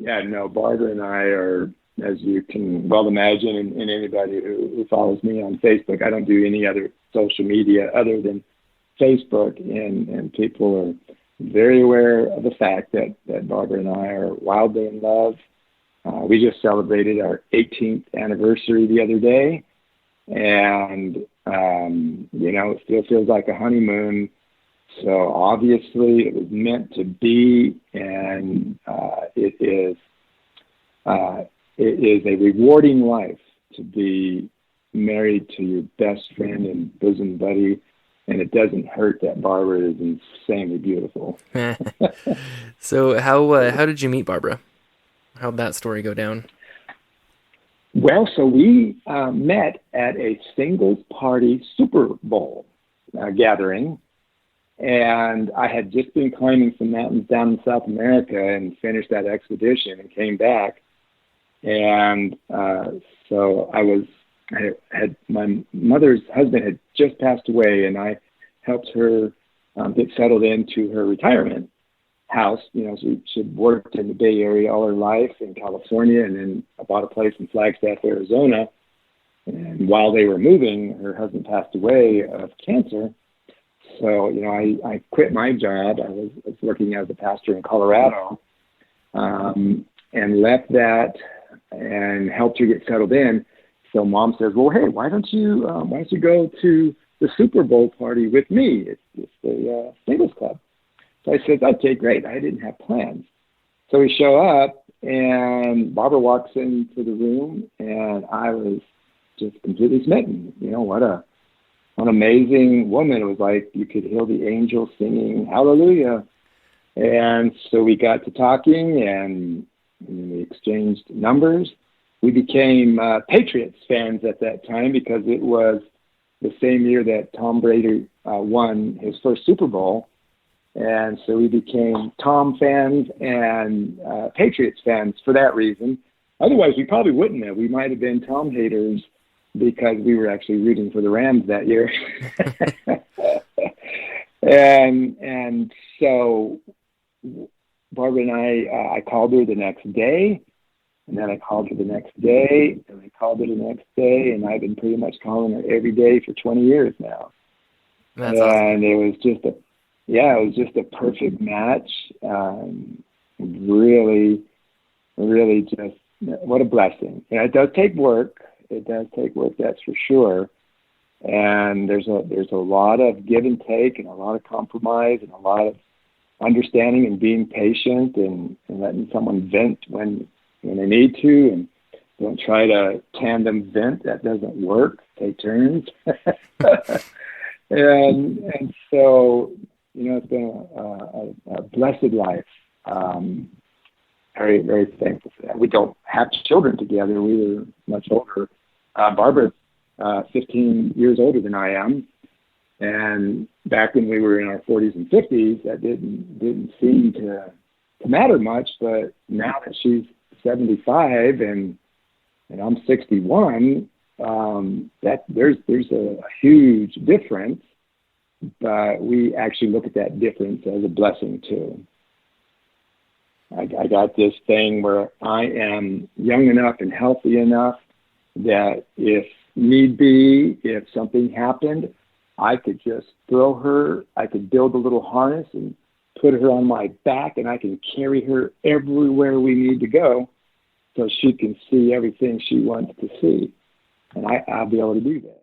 Yeah, no, Barbara and I are, as you can well imagine, and anybody who follows me on Facebook, I don't do any other social media other than Facebook, and people are very aware of the fact that Barbara and I are wildly in love. We just celebrated our 18th anniversary the other day, and it still feels like a honeymoon. So obviously it was meant to be, and it is a rewarding life to be married to your best friend and bosom buddy, and it doesn't hurt that Barbara is insanely beautiful. So how did you meet Barbara? How'd that story go down? Well, so we met at a singles party Super Bowl gathering, and I had just been climbing some mountains down in South America and finished that expedition and came back. And so I had my mother's husband had just passed away, and I helped her get settled into her retirement house. She'd worked in the Bay Area all her life in California, and then I bought a place in Flagstaff, Arizona. And while they were moving, her husband passed away of cancer. So, I quit my job. I was working as a pastor in Colorado, and left that and helped her get settled in. So Mom says, well, hey, why don't you go to the Super Bowl party with me? It's the singles club. So I said, okay, great. I didn't have plans. So we show up, and Barbara walks into the room, and I was just completely smitten. What an amazing woman. It was like you could hear the angels singing hallelujah. And so we got to talking, and we exchanged numbers. We became Patriots fans at that time because it was the same year that Tom Brady won his first Super Bowl. And so we became Tom fans and Patriots fans for that reason. Otherwise, we probably wouldn't have. We might have been Tom haters because we were actually rooting for the Rams that year. and so Barbara and I called her the next day, and then I called her the next day, and I called her the next day, and I've been pretty much calling her every day for 20 years now. That's awesome. And it was just a perfect match. Really, really just what a blessing. And it does take work. It does take work, that's for sure. And there's a lot of give and take, and a lot of compromise, and a lot of understanding and being patient, and letting someone vent when they need to, and don't try to tandem vent. That doesn't work. Take turns. and so it's been a blessed life. Very, very thankful for that. We don't have children together. We were much older. Barbara's 15 years older than I am. And back when we were in our 40s and 50s, that didn't seem to matter much. But now that she's 75 and I'm 61, that there's a huge difference. But we actually look at that difference as a blessing too. I got this thing where I am young enough and healthy enough that if need be, if something happened, I could just throw her. I could build a little harness and put her on my back, and I can carry her everywhere we need to go so she can see everything she wants to see. And I'll be able to do that.